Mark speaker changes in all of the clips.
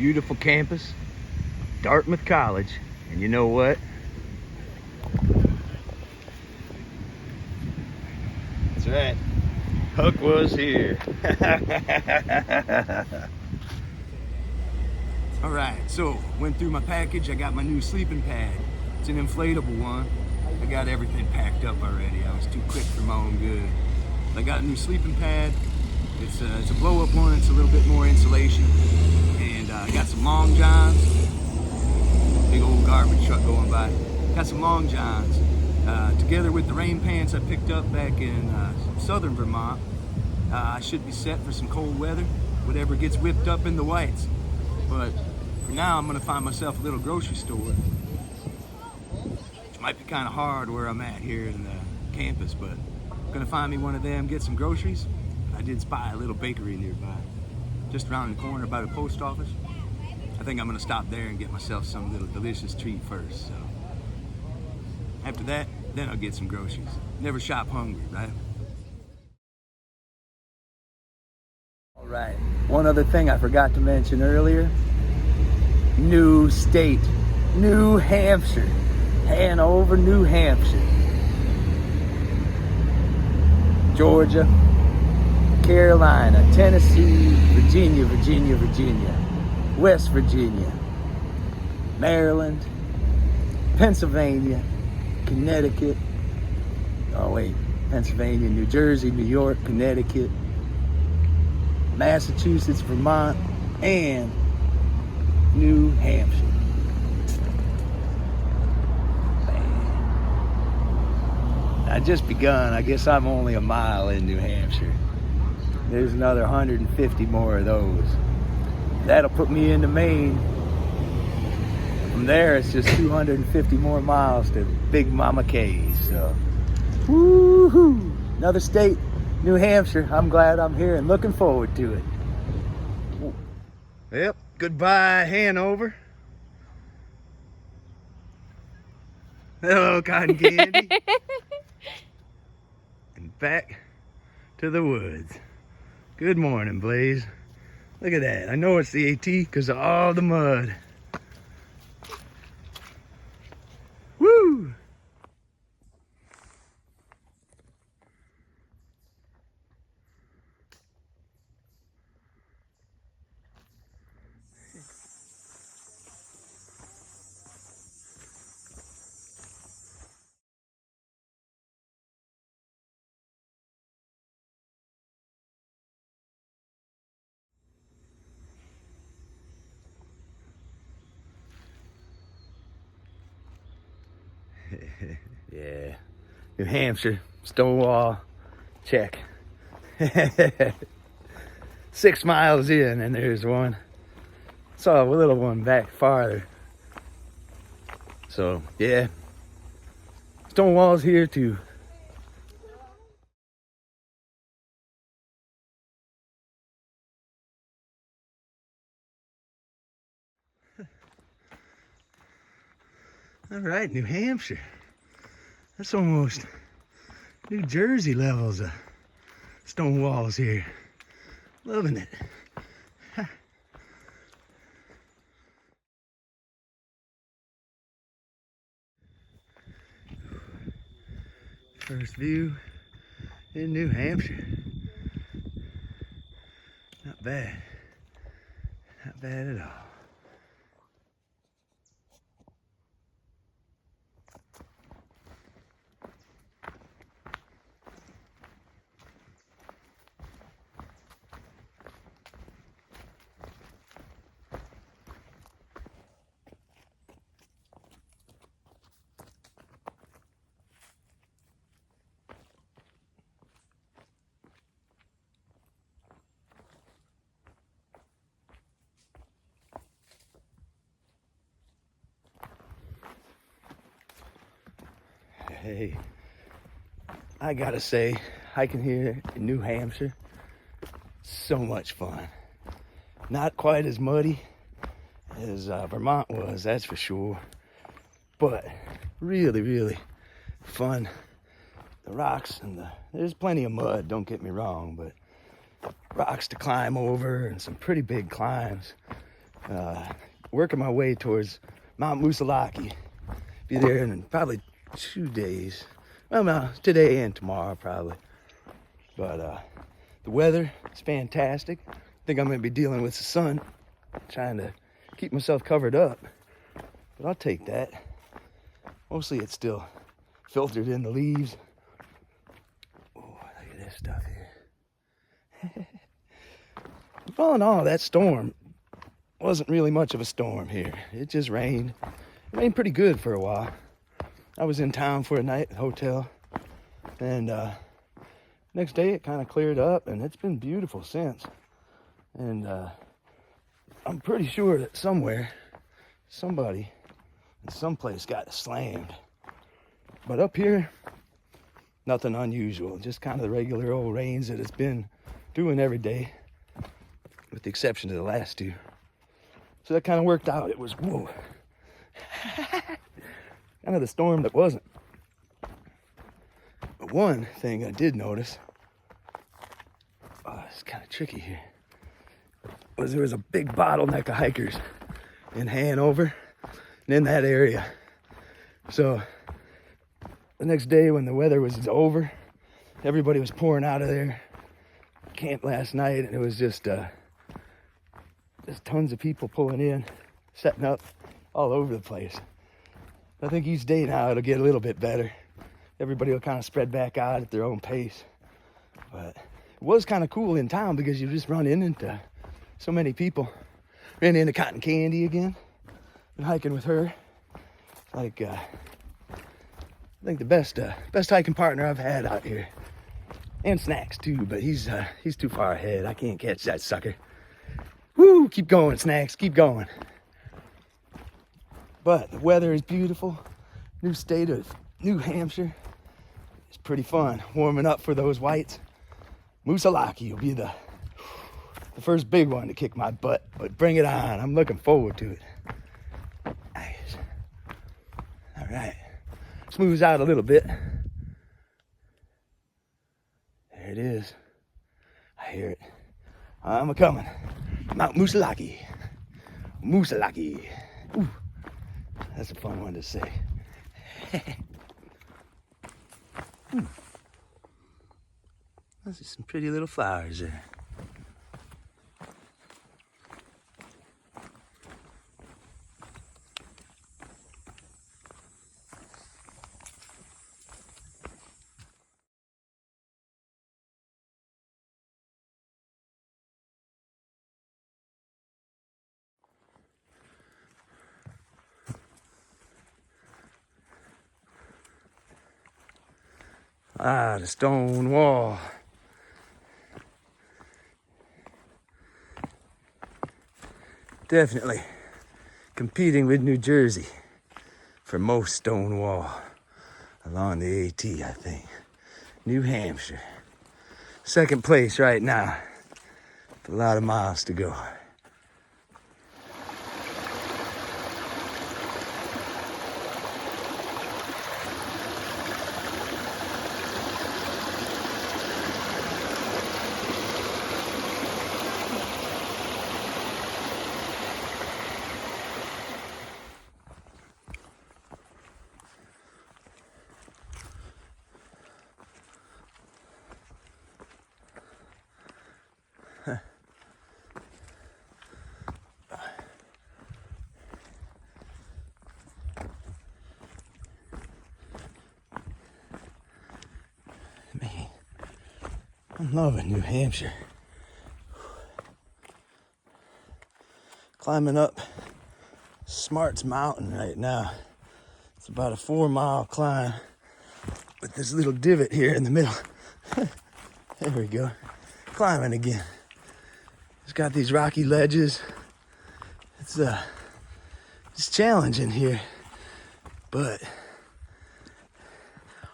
Speaker 1: beautiful campus, Dartmouth College. And you know what? That's right. Huck was here. All right, so went through my package. I got my new sleeping pad. It's an inflatable one. I got everything packed up already. I was too quick for my own good. I got a new sleeping pad. It's a blow-up one. It's a little bit more insulation. And I got some long johns. Big old garbage truck going by. Got some long johns. Together with the rain pants I picked up back in southern Vermont. I should be set for some cold weather, whatever gets whipped up in the whites. But for now, I'm gonna find myself a little grocery store. Which might be kind of hard where I'm at here in the campus, but I'm gonna find me one of them, get some groceries. I did spy a little bakery nearby, just around the corner by the post office. I think I'm gonna stop there and get myself some little delicious treat first. So after that, then I'll get some groceries. Never shop hungry, right? All right, one other thing I forgot to mention earlier. New state, New Hampshire, Hanover, New Hampshire, Georgia, Carolina, Tennessee, Virginia, West Virginia, Maryland, Pennsylvania, Connecticut, Pennsylvania, New Jersey, New York, Connecticut, Massachusetts, Vermont, and New Hampshire. Man. I just begun. I guess I'm only a mile in New Hampshire. There's another 150 more of those. That'll put me into Maine. From there, it's just 250 more miles to Big Mama K's. So, woohoo! Another state, New Hampshire. I'm glad I'm here and looking forward to it. Yep. Goodbye, Hanover. Hello, cotton candy. And back to the woods. Good morning, Blaze. Look at that. I know it's the AT because of all the mud. Woo! Yeah, New Hampshire, Stonewall, check. 6 miles in and there's one. Saw a little one back farther. So yeah, Stonewall's here too. All right, New Hampshire. That's almost New Jersey levels of Stonewalls here. Loving it. First view in New Hampshire. Not bad. Not bad at all. Hey, I gotta say, hiking here in New Hampshire, so much fun. Not quite as muddy as Vermont was, that's for sure. But really, really fun. The rocks and there's plenty of mud, don't get me wrong, but rocks to climb over and some pretty big climbs. Working my way towards Mount Musalaki. Be there in probably 2 days. Well, no, today and tomorrow probably. But the weather is fantastic. I think I'm gonna be dealing with the sun, trying to keep myself covered up. But I'll take that. Mostly it's still filtered in the leaves. Oh, look at this stuff here. All in all, that storm wasn't really much of a storm here. It just rained. It rained pretty good for a while. I was in town for a night at the hotel. And next day it kind of cleared up, and it's been beautiful since. And I'm pretty sure that somewhere, somebody in someplace got slammed. But up here, nothing unusual. Just kind of the regular old rains that it's been doing every day, with the exception of the last two. So that kind of worked out. It was, whoa, kind of the storm that wasn't. But one thing I did notice, it's kind of tricky here, was there was a big bottleneck of hikers in Hanover and in that area. So the next day when the weather was over, everybody was pouring out of there. Camped last night, and it was just tons of people pulling in, setting up all over the place. I think each day now it'll get a little bit better. Everybody will kind of spread back out at their own pace. But it was kind of cool in town because you just run into so many people. Ran into Cotton Candy again. Been hiking with her. Like, I think the best hiking partner I've had out here. And Snacks too, but he's too far ahead. I can't catch that sucker. Woo, keep going, Snacks, keep going. But the weather is beautiful. New state of New Hampshire. It's pretty fun. Warming up for those whites. Musalaki will be the first big one to kick my butt, but bring it on. I'm looking forward to it. Nice. All right. Smooths out a little bit. There it is. I hear it. I'm a-coming. Mount Musalaki. Musalaki. Ooh, that's a fun one to say. I see some pretty little flowers there. Ah, the stone wall. Definitely competing with New Jersey for most stone wall along the AT, I think. New Hampshire. Second place right now. With a lot of miles to go. Man, I'm loving New Hampshire. Climbing up Smarts Mountain right now. It's about a 4-mile climb with this little divot here in the middle. There we go. Climbing again. It's got these rocky ledges. It's challenging here, but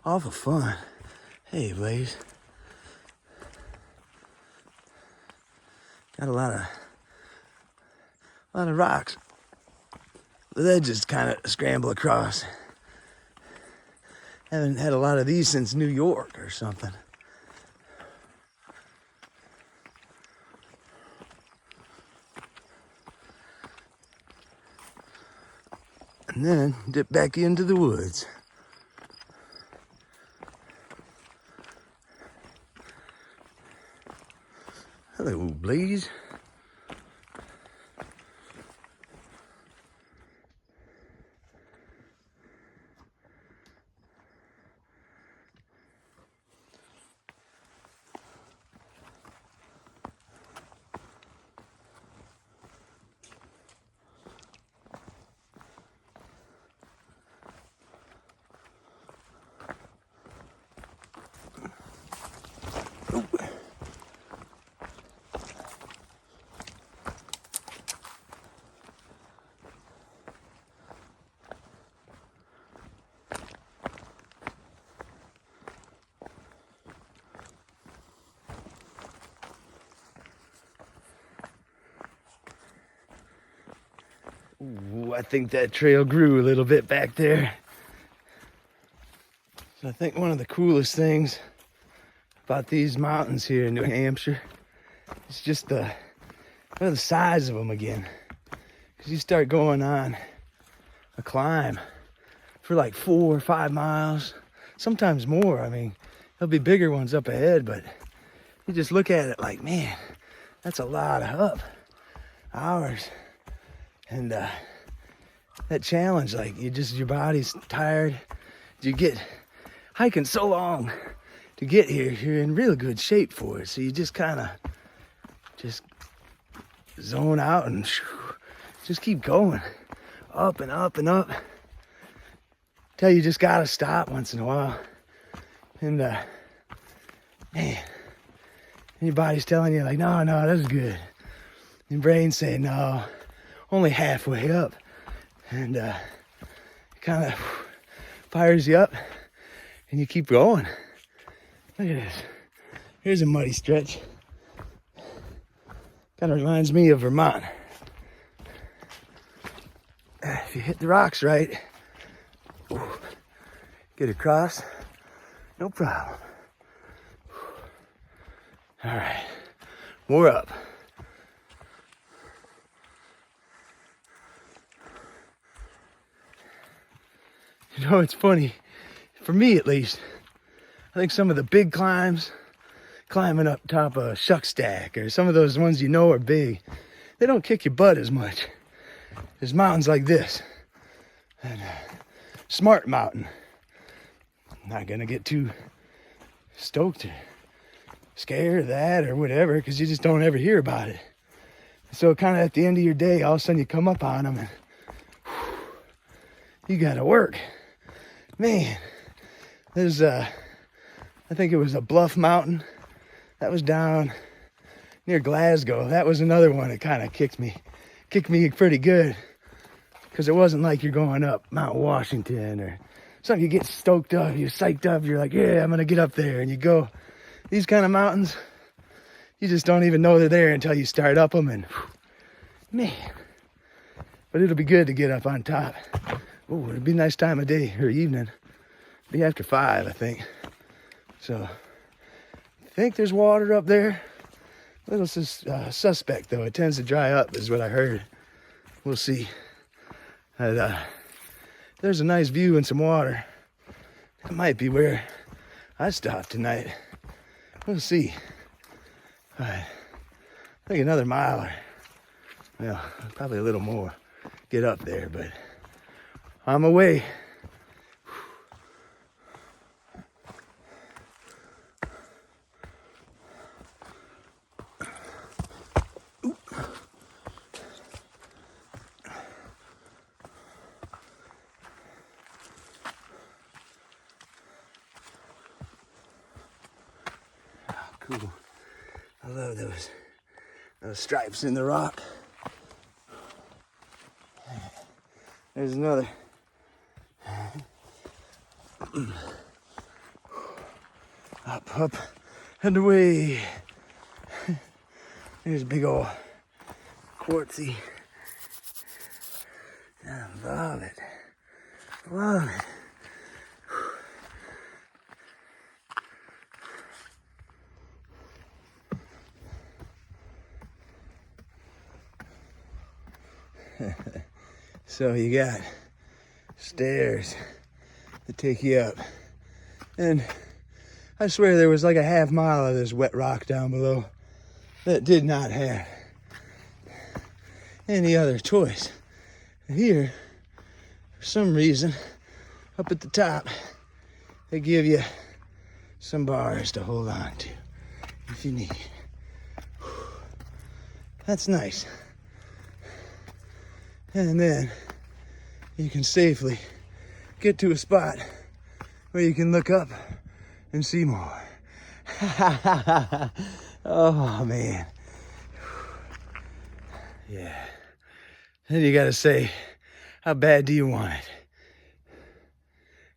Speaker 1: awful fun. Hey, Blaze. Got a lot of rocks. The ledges kind of scramble across. Haven't had a lot of these since New York or something. and then dip back into the woods. Hello, Blaze. Ooh, I think that trail grew a little bit back there. So I think one of the coolest things about these mountains here in New Hampshire is just the size of them again. Because you start going on a climb for like 4 or 5 miles, sometimes more. I mean, there'll be bigger ones up ahead, but you just look at it like, man, that's a lot of up hours. And that challenge, like your body's tired. You get hiking so long to get here, you're in real good shape for it. So you just kind of just zone out and just keep going up and up and up till you just gotta stop once in a while. And man, and your body's telling you like, no, that's good. Your brain's saying, no, only halfway up. And it kind of fires you up and you keep going. Look at this. Here's a muddy stretch. Kind of reminds me of Vermont. If you hit the rocks right, get across, no problem. All right, more up. You know, it's funny, for me at least, I think some of the big climbs, climbing up top of Shuck Stack, or some of those ones you know are big, they don't kick your butt as much as mountains like this. And Smart Mountain. I'm not gonna get too stoked or scared of that or whatever, because you just don't ever hear about it. So kind of at the end of your day, all of a sudden you come up on them and you gotta work. Man, there's I think it was a Bluff Mountain that was down near Glasgow. That was another one that kind of kicked me pretty good, because it wasn't like you're going up Mount Washington or something. You get stoked up, you're psyched up, you're like, yeah, I'm gonna get up there, and you go. These kind of mountains, you just don't even know they're there until you start up them, and man, but it'll be good to get up on top. Oh, it'd be a nice time of day or evening. It'd be after 5, I think. So, I think there's water up there. A little suspect, though. It tends to dry up, is what I heard. We'll see. There's a nice view and some water. That might be where I stop tonight. We'll see. All right. I think another mile or, well, probably a little more. Get up there, but on my way. Cool. I love those stripes in the rock. There's another. Up, and away. There's a big old quartzy. I love it. Love it. So you got stairs that take you up. And I swear there was like a half mile of this wet rock down below that did not have any other choice. Here, for some reason, up at the top, they give you some bars to hold on to if you need. That's nice. And then you can safely get to a spot where you can look up and see more. Oh man. Yeah. Then you gotta say, how bad do you want it?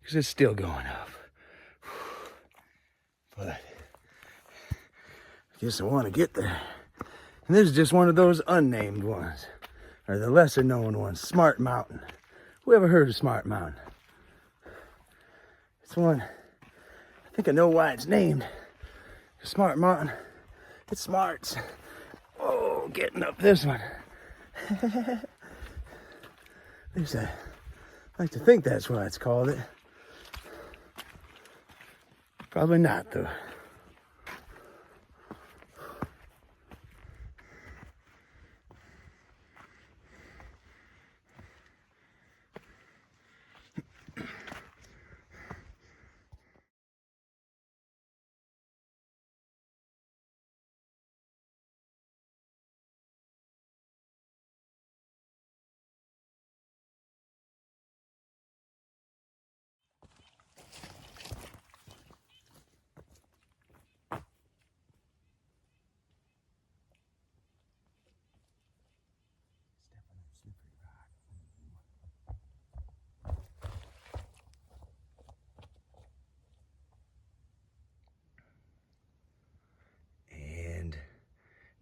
Speaker 1: Because it's still going up. But I guess I want to get there. And this is just one of those unnamed ones, or the lesser known ones, Smart Mountain. Who ever heard of Smart Mountain? It's one, I think I know why it's named. Smart Mountain, it smarts. Oh, getting up this one. At least I like to think that's why it's called it. Probably not, though.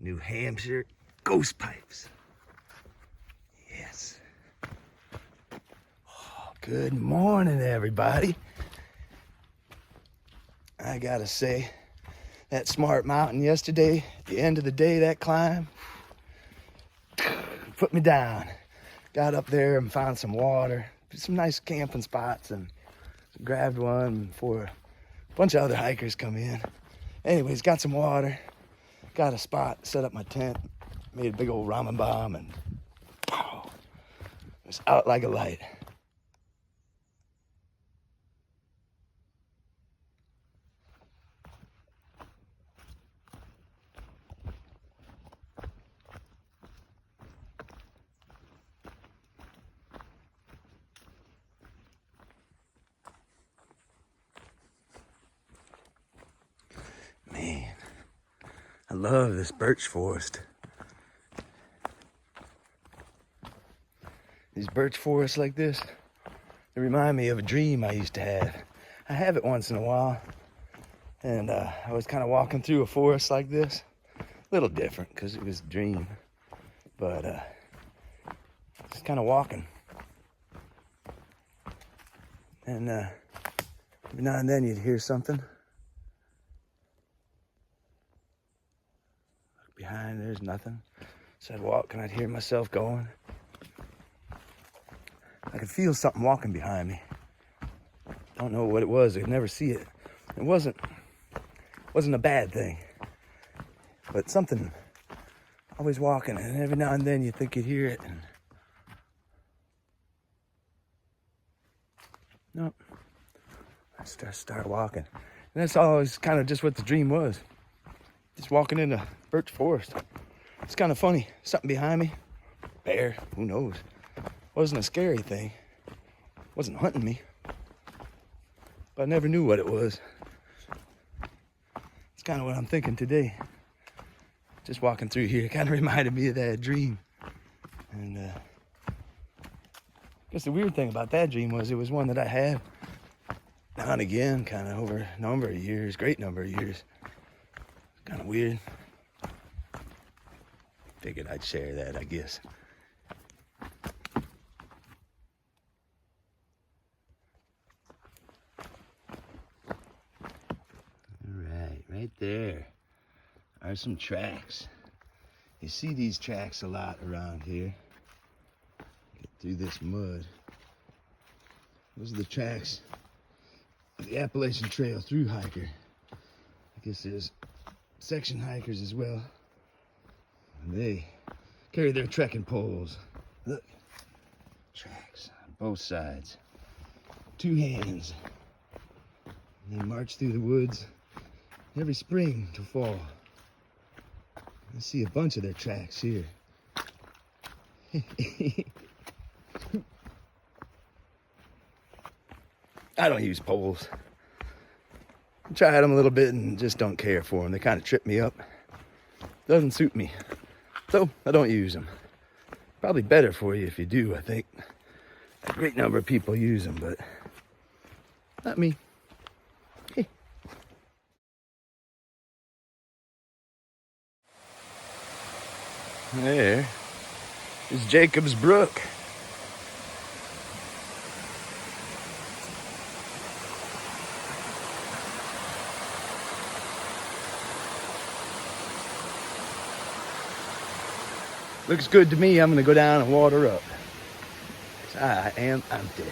Speaker 1: New Hampshire ghost pipes. Yes. Oh, good morning, everybody. I gotta say, that Smart Mountain yesterday, at the end of the day, that climb, put me down. Got up there and found some water, some nice camping spots, and grabbed one before a bunch of other hikers come in. Anyways, got some water. Got a spot, set up my tent, made a big old ramen bomb, and pow, it was out like a light. Man, I love this birch forest. These birch forests like this, they remind me of a dream I used to have. I have it once in a while, and I was kind of walking through a forest like this. A little different because it was a dream, but just kind of walking. And every now and then you'd hear something. Look behind, there's nothing. So I'd walk and I'd hear myself going. I could feel something walking behind me. Don't know what it was. I could never see it. It wasn't a bad thing, but something always walking, and every now and then you think you'd hear it, and nope. I start walking, and that's always kind of just what the dream was. Just walking in a birch forest. It's kind of funny. Something behind me. Bear. Who knows? Wasn't a scary thing. Wasn't hunting me. But I never knew what it was. It's kind of what I'm thinking today. Just walking through here, it kind of reminded me of that dream. And I guess the weird thing about that dream was it was one that I had now and again, kind of over a number of years, great number of years. Kind of weird. Figured I'd share that, I guess. Right there are some tracks. You see these tracks a lot around here. Get through this mud. Those are the tracks of the Appalachian Trail through hiker. I guess there's section hikers as well. And they carry their trekking poles. Look, tracks on both sides. 2 hands. And they march through the woods every spring to fall. I see a bunch of their tracks here. I don't use poles. I tried them a little bit and just don't care for them. They kind of trip me up. Doesn't suit me. So I don't use them. Probably better for you if you do, I think. A great number of people use them, but not me. There is Jacob's Brook. Looks good to me. I'm gonna go down and water up. I am empty.